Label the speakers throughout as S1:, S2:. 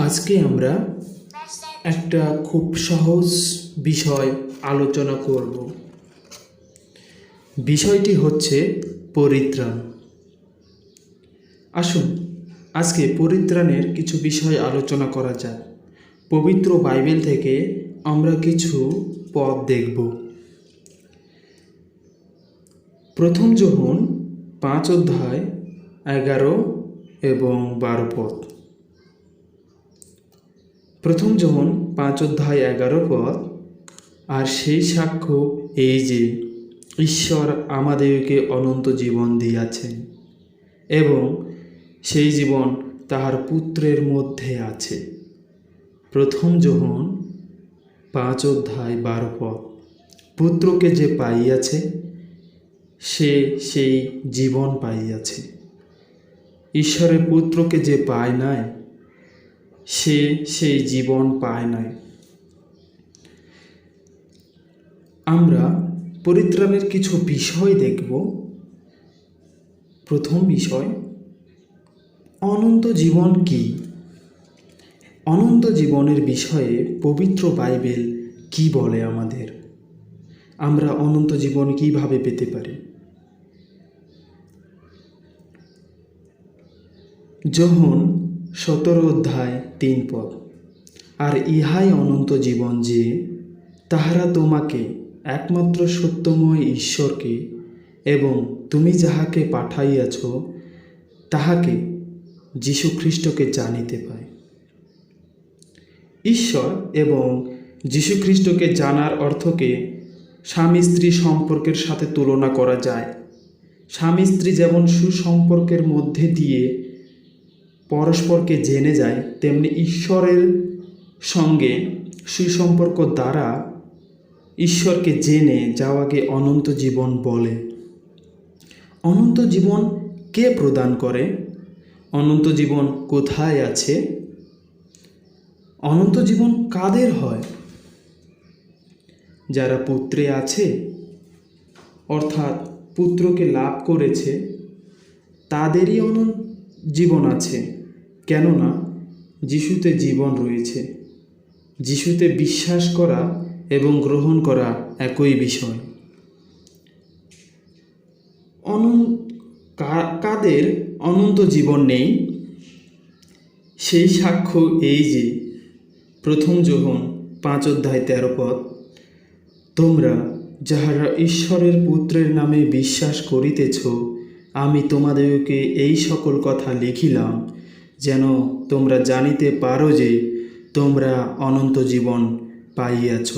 S1: আজকে আমরা একটা খুব সহজ বিষয় আলোচনা করব। বিষয়টি হচ্ছে পরিত্রাণ। আসুন আজকে পরিত্রাণের কিছু বিষয় আলোচনা করা যাক। পবিত্র বাইবেল থেকে আমরা কিছু পদ দেখব। প্রথম যোহন 5 অধ্যায় 11 এবং 12 পদ। প্রথম যোহন 5 অধ্যায় 11 পদ। আর সেই সাক্ষ্য এই যে ঈশ্বর আমাদেরকে অনন্ত জীবন দিয়াছেন এবং সেই জীবন তাহার পুত্রের মধ্যে আছে। প্রথম যোহন 5 অধ্যায় 12 পদ। পুত্রকে যে পাইয়াছে সে সেই জীবন পাইয়াছে। ঈশ্বরের পুত্রকে যে পায় নাই সে সেই জীবন পায় নাই। আমরা পরিত্রাণের কিছু বিষয় দেখব। প্রথম বিষয়, অনন্ত জীবন কি? অনন্ত জীবনের বিষয়ে পবিত্র বাইবেল কি বলে আমাদের? আমরা অনন্ত জীবন কিভাবে পেতে পারি? যোহন 17 অধ্যায় 3 পদ। আর ইহাই অনন্ত জীবন, যে তাহারা তোমাকে একমাত্র সত্যময় ঈশ্বরকে এবং তুমি যাহাকে পাঠাইয়াছ তাহাকে যীশু খ্রিস্টকে জানিতে পায়। ঈশ্বর এবং যীশু খ্রিস্টকে জানার অর্থকে স্বামী স্ত্রী সম্পর্কের সাথে তুলনা করা যায়। স্বামী স্ত্রী যেমন সুসম্পর্কের মধ্যে দিয়ে পরস্পরকে জেনে যায়, তেমনি ঈশ্বরের সঙ্গে সুসম্পর্ক দ্বারা ঈশ্বরকে জেনে যাওয়াকে অনন্ত জীবন বলে। অনন্ত জীবন কে প্রদান করে? অনন্ত জীবন কোথায় আছে? অনন্ত জীবন কাদের হয়? যারা পুত্রে আছে, অর্থাৎ পুত্রকে লাভ করেছে, তাদেরই অনন্ত জীবন আছে। কেননা যিশুতে জীবন রয়েছে। যিশুতে বিশ্বাস করা এবং গ্রহণ করা একই বিষয়। কাদের অনন্ত জীবন নেই? সেই সাক্ষ্য এই যে প্রথম যোহন 5 অধ্যায় 13 পদ। তোমরা যাহারা ঈশ্বরের পুত্রের নামে বিশ্বাস করিতেছ, আমি তোমাদেরকে এই সকল কথা লিখিলাম, যেন তোমরা জানিতে পারো যে তোমরা অনন্ত জীবন পাইয়াছ।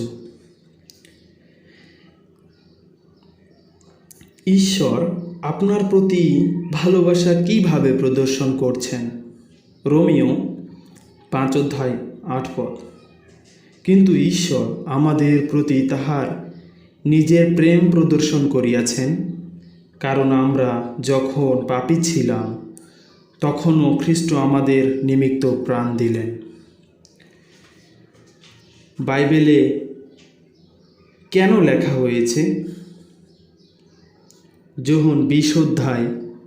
S1: ঈশ্বর আপনার প্রতি ভালোবাসা কিভাবে প্রদর্শন করছেন? রোমিও 5 অধ্যায় 8 পদ। কিন্তু ঈশ্বর আমাদের প্রতি তাহার নিজের প্রেম প্রদর্শন করিয়াছেন, কারণ আমরা যখন পাপী ছিলাম তখনও খ্রিস্ট আমাদের নিমিত্ত প্রাণ দিলেন। বাইবেলে কেন লেখা হয়েছে? যোহন 20 অধ্যায়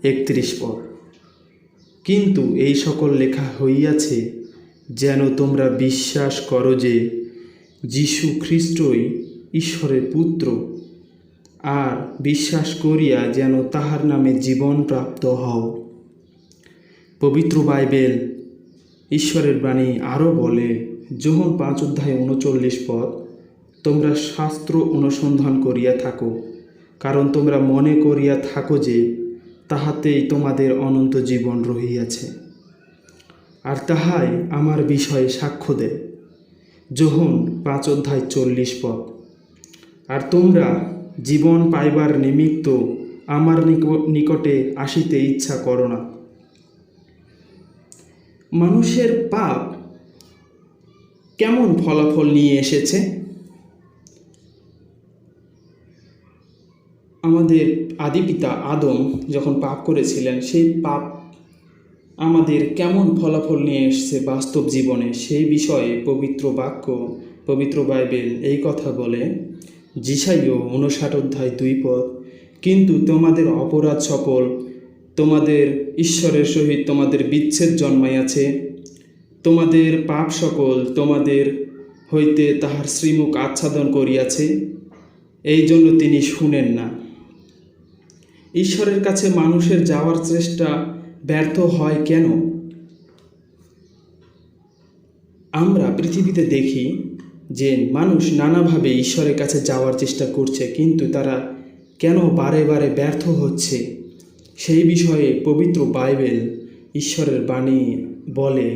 S1: 31 পদ। কিন্তু এই সকল লেখা হইয়াছে যেন তোমরা বিশ্বাস করো যে যীশু খ্রিস্টই ঈশ্বরের পুত্র, আর বিশ্বাস করিয়া যেন তাহার নামে জীবন প্রাপ্ত হও। পবিত্র বাইবেল ঈশ্বরের বাণী আরও বলে, যোহন 5 অধ্যায় 39 পদ, তোমরা শাস্ত্র অনুসন্ধান করিয়া থাকো, কারণ তোমরা মনে করিয়া থাকো যে তাহাতেই তোমাদের অনন্ত জীবন রহিয়াছে, আর তাহাই আমার বিষয়ে সাক্ষ্য দেয়। যোহন 5 অধ্যায় 40 পদ। আর তোমরা জীবন পাইবার নিমিত্ত আমার নিকটে আসিতে ইচ্ছা করো না। মানুষের পাপ কেমন ফলাফল নিয়ে এসেছে? আমাদের আদিপিতা আদম যখন পাপ করেছিলেন, সেই পাপ আমাদের কেমন ফলাফল নিয়ে এসেছে বাস্তব জীবনে, সেই বিষয়ে পবিত্র বাক্য, পবিত্র বাইবেল এই কথা বলে। যিশাইয় 59 অধ্যায় 2 পদ। কিন্তু তোমাদের অপরাধ সকল, তোমাদের ঈশ্বরের সহিত তোমাদের বিচ্ছেদ জন্মাইয়াছে, তোমাদের পাপ সকল তোমাদের হইতে তাহার শ্রীমুখ আচ্ছাদন করিয়াছে, এই জন্য তিনি শুনেন না। ঈশ্বরের কাছে মানুষের যাওয়ার চেষ্টা ব্যর্থ হয় কেন? আমরা পৃথিবীতে দেখি যে মানুষ নানাভাবে ঈশ্বরের কাছে যাওয়ার চেষ্টা করছে, কিন্তু তারা কেন বারে বারে ব্যর্থ হচ্ছে সেই বিষয়ে পবিত্র বাইবেল ঈশ্বরের বাণী বলে।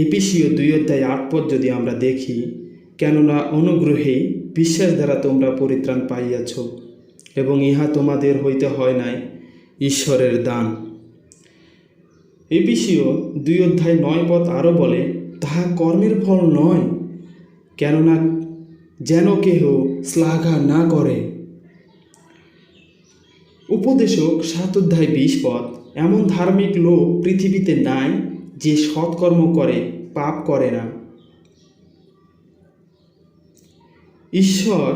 S1: এফেসীয় 2:8 যদি আমরা দেখি, কেননা অনুগ্রহে বিশ্বাস দ্বারা তোমরা পরিত্রাণ পাইয়াছ, এবং ইহা তোমাদের হইতে হয় নাই, ঈশ্বরের দান। এফেসীয় 2:9 আরও বলে, তাহা কর্মের ফল নয়, কেননা যেন কেহ শ্লাঘা না করে। উপদেশক 7:20 এমন ধার্মিক লোক পৃথিবীতে নাই যে সৎকর্ম করে পাপ করে না। ঈশ্বর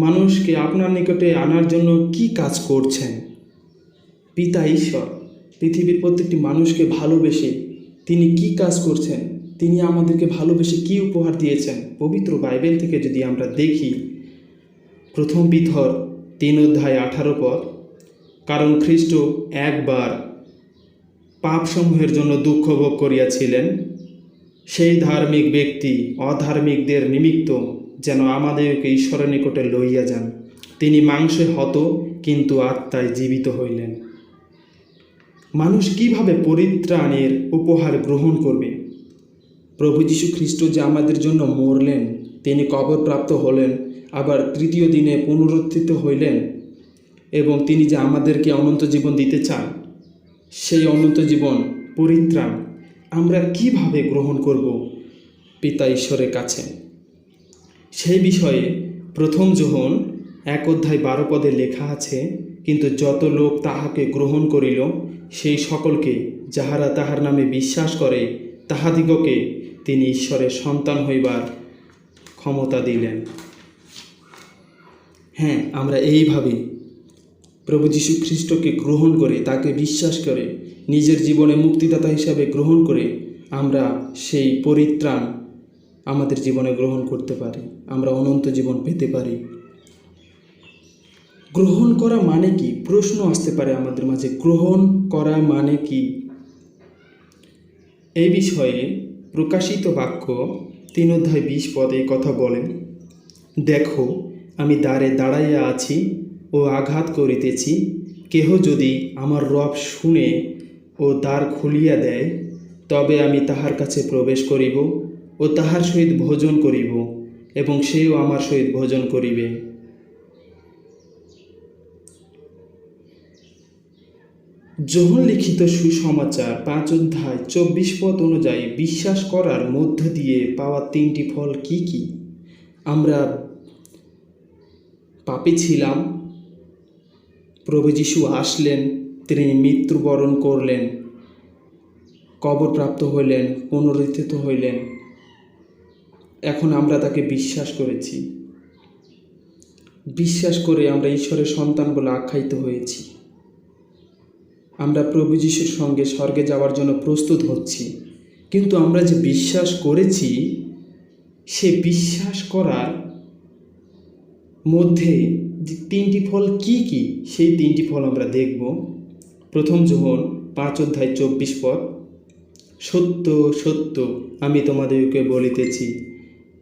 S1: মানুষকে আপনার নিকটে আনার জন্য কি কাজ করছেন? পিতা ঈশ্বর পৃথিবীর প্রত্যেকটি মানুষকে ভালোবেসে তিনি কি কাজ করছেন? তিনি আমাদেরকে ভালোবেসে কি উপহার দিয়েছেন? পবিত্র বাইবেল থেকে যদি আমরা দেখি, 1 পিতর 3:18, কারণ খ্রিস্ট একবার পাপসমূহের জন্য দুঃখ ভোগ করিয়াছিলেন, সেই ধার্মিক ব্যক্তি অধার্মিকদের নিমিত্ত যেন আমাদেরকে ঈশ্বরের নিকটে লইয়া যান। তিনি মাংসে হত, কিন্তু আত্মায় জীবিত হইলেন। মানুষ কিভাবে পরিত্রাণের উপহার গ্রহণ করবে? প্রভু যীশু খ্রিস্ট যে আমাদের জন্য মরলেন, তিনি কবরপ্রাপ্ত হলেন, আবার তৃতীয় দিনে পুনরুত্থিত হইলেন, এবং তিনি যে আমাদেরকে অনন্ত জীবন দিতে চান, সেই অনন্ত জীবন পরিত্রাণ আমরা কিভাবে গ্রহণ করব পিতা ঈশ্বরের কাছে? সেই বিষয়ে 1 যোহন 1:12 লেখা আছে, কিন্তু যত লোক তাহাকে গ্রহণ করিল, সেই সকলকে যাহারা তাহার নামে বিশ্বাস করে তাহাদিগকে তিনি ঈশ্বরের সন্তান হইবার ক্ষমতা দিলেন। হ্যাঁ, আমরা এইভাবে প্রভু যীশু খ্রিস্টকে গ্রহণ করে, তাকে বিশ্বাস করে, নিজের জীবনে মুক্তিদাতা হিসাবে গ্রহণ করে আমরা সেই পরিত্রাণ আমাদের জীবনে গ্রহণ করতে পারি, আমরা অনন্ত জীবন পেতে পারি। গ্রহণ করা মানে কি? প্রশ্ন আসতে পারে আমাদের মাঝে, গ্রহণ করা মানে কি? এই বিষয়ে প্রকাশিত বাক্য 3:20 এই কথা বলেন, দেখো আমি দ্বারে দাঁড়াইয়া আছি ও আঘাত করিতেছি, কেহ যদি আমার রব শুনে ও দ্বার খুলিয়া দেয়, তবে আমি তাহার কাছে প্রবেশ করিব ও তাহার সহিত ভোজন করিব, এবং সেও আমার সহিত ভোজন করিবে। যোহন লিখিত সুসমাচার 5:24 অনুযায়ী বিশ্বাস করার মধ্য দিয়ে পাওয়া 3টি ফল কি কি? আমরা পাপী ছিলাম, প্রভু যীশু আসলেন, তিনি মৃত্যুবরণ করলেন, কবরপ্রাপ্ত হইলেন, পুনরুত্থিত হইলেন, এখন আমরা তাকে বিশ্বাস করেছি, বিশ্বাস করে আমরা ঈশ্বরের সন্তান বলে আখ্যায়িত হয়েছি। আমরা প্রভু যীশুর সঙ্গে স্বর্গে যাওয়ার জন্য প্রস্তুত হচ্ছি। কিন্তু আমরা যে বিশ্বাস করেছি, সে বিশ্বাস করার মধ্যে যে 3টি ফল কি কি, সেই 3টি ফল আমরা দেখব। 1 যোহন 5:24, সত্য সত্য আমি তোমাদেরকে বলিতেছি,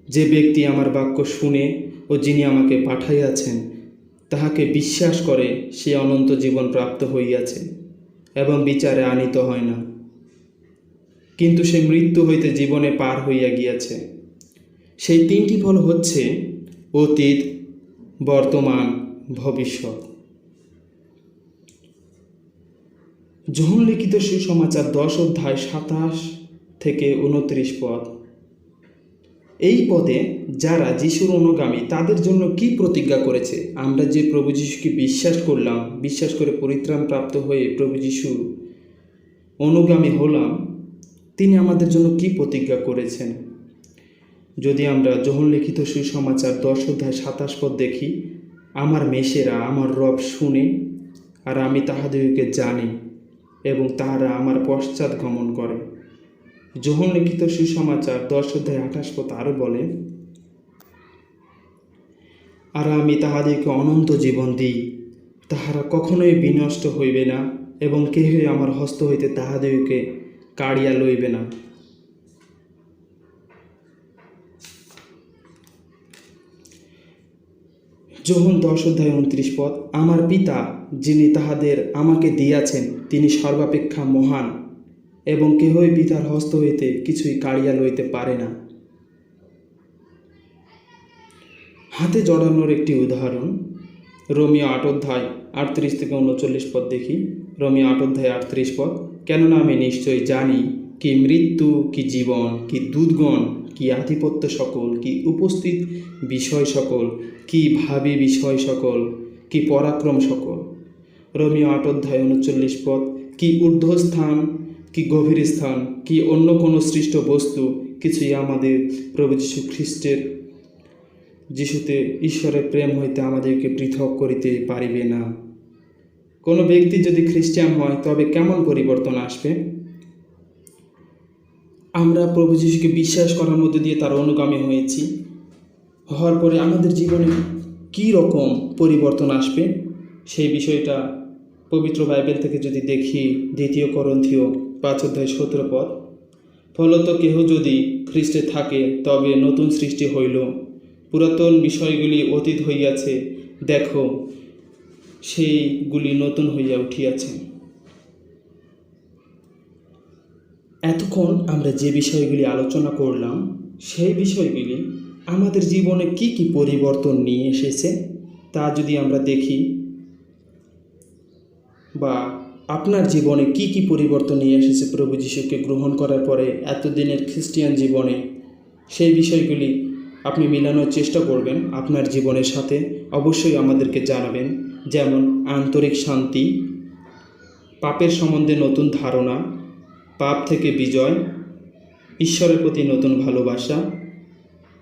S1: যে ব্যক্তি আমার বাক্য শুনে ও যিনি আমাকে পাঠাইয়াছেন তাহাকে বিশ্বাস করে, সে অনন্ত জীবন প্রাপ্ত হইয়াছে এবং বিচারে আনিত হয় না, কিন্তু সে মৃত্যু হইতে জীবনে পার হইয়া গিয়াছে। সেই 3টি ফল হচ্ছে অতীত, বর্তমান, ভবিষ্যৎ। যোহন লিখিত সুসমাচার 10:27-29 এই পদে যারা যিশুর অনুগামী তাদের জন্য কি প্রতিজ্ঞা করেছে? আমরা যে প্রভু যিশুকে বিশ্বাস করলাম, বিশ্বাস করে পরিত্রাণ প্রাপ্ত হয়ে প্রভু যিশু অনুগামী হলাম, তিনি আমাদের জন্য কি প্রতিজ্ঞা করেছেন? যদি আমরা যোহন লিখিত সুসমাচার 10:27 দেখি, আমার মেষেরা আমার রব শুনে, আর আমি তাহাদেরকে জানি, এবং তাহারা আমার পশ্চাৎ গমন করে। যোহন লিখিত সুসমাচার 10:28 আরও বলে, আর আমি তাহাদেরকে অনন্ত জীবন দিই, তাহারা কখনোই বিনষ্ট হইবে না, এবং কেহই আমার হস্ত হইতে তাহাদেরকে কাড়িয়া লইবে না। যোহন 10:29, আমার পিতা যিনি তাহাদের আমাকে দিয়াছেন তিনি সর্বাপেক্ষা মহান, এবং কেহই পিতার হস্ত হইতে কিছুই কাড়িয়া লইতে পারে না। হাতে জড়ানোর একটি উদাহরণ রোমিও 8:38-39 দেখি। রোমিও 8:38, কেননা আমি নিশ্চয় জানি কি মৃত্যু, কি জীবন, কি দূতগণ, কি আধিপত্য সকল, কি উপস্থিত বিষয় সকল, কি ভাবী বিষয় সকল, কি পরাক্রম সকল। রোমিও 8:39, কি ঊর্ধ্বস্থান, কি গভীর স্থান, কি অন্য কোনো সৃষ্ট বস্তু কিছুই আমাদের প্রভু যীশু খ্রিস্টের যিশুতে ঈশ্বরের প্রেম হইতে আমাদেরকে পৃথক করিতে পারিবে না। কোনো ব্যক্তি যদি খ্রিস্টান হয় তবে কেমন পরিবর্তন আসবে? আমরা প্রভু যীশুকে বিশ্বাস করার মধ্যে দিয়ে তার অনুগামী হয়েছি, হওয়ার পরে আমাদের জীবনে কী রকম পরিবর্তন আসবে সেই বিষয়টা পবিত্র বাইবেল থেকে যদি দেখি, 2 করন্থীয় 5:17, ফলত কেহ যদি খ্রিস্টে থাকে তবে নতুন সৃষ্টি হইল, পুরাতন বিষয়গুলি অতীত হইয়াছে, দেখো সেইগুলি নতুন হইয়া উঠিয়াছে। এতক্ষণ আমরা যে বিষয়গুলি আলোচনা করলাম সেই বিষয়গুলি আমাদের জীবনে কি কি পরিবর্তন নিয়ে এসেছে তা যদি আমরা দেখি, বা আপনার জীবনে কি কি পরিবর্তন নিয়ে এসেছে প্রভু যীশুকে গ্রহণ করার পরে এতদিনের খ্রিস্টিয়ান জীবনে, সেই বিষয়গুলি আপনি মিলানোর চেষ্টা করবেন আপনার জীবনের সাথে, অবশ্যই আমাদেরকে জানাবেন। যেমন আন্তরিক শান্তি, পাপের সম্বন্ধে নতুন ধারণা, পাপ থেকে বিজয়, ঈশ্বরের প্রতি নতুন ভালোবাসা,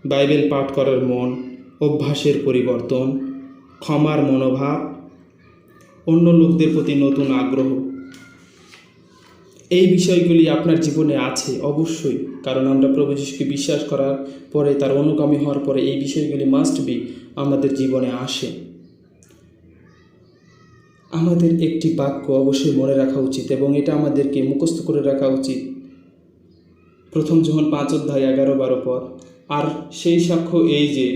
S1: বাইবেল পাঠ করার মন, অভ্যাসের পরিবর্তন, ক্ষমার মনোভাব, অন্য লোকদের প্রতি নতুন আগ্রহ। এই বিষয়গুলি আপনার জীবনে আছে অবশ্যই, কারণ আমরা প্রভু যীশুকে বিশ্বাস করার পরে, তার অনুগামী হওয়ার পরে এই বিষয়গুলি মাস্ট বি আমাদের জীবনে আসে। আমাদের একটি বাক্য অবশ্যই মনে রাখা উচিত এবং এটা আমাদেরকে মুখস্থ করে রাখা উচিত। 1 যোহন 5:11-12, আর সেই সাক্ষ্য এই যে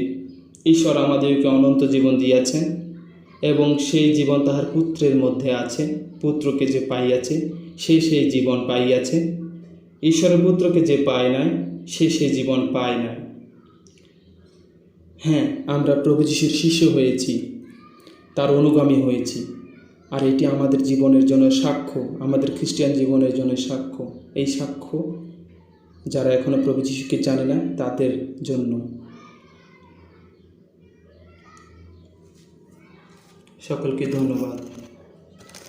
S1: ঈশ্বর আমাদেরকে অনন্ত জীবন দিয়াছেন এবং সেই জীবন তাহার পুত্রের মধ্যে আছে। পুত্রকে যে পাইয়াছে সে সেই জীবন পাইয়াছে, ঈশ্বরের পুত্রকে যে পায় নাই সে সেই জীবন পায় নাই। হ্যাঁ, আমরা প্রভু যীশুর শিষ্য হয়েছি, তার অনুগামী হয়েছি, আর এটি আমাদের জীবনের জন্য সাক্ষ্য, আমাদের খ্রিস্টান জীবনের জন্য সাক্ষ্য। এই সাক্ষ্য যারা এখনও প্রভু যীশুকে জানে না তাদের জন্য। সকলকে ধন্যবাদ।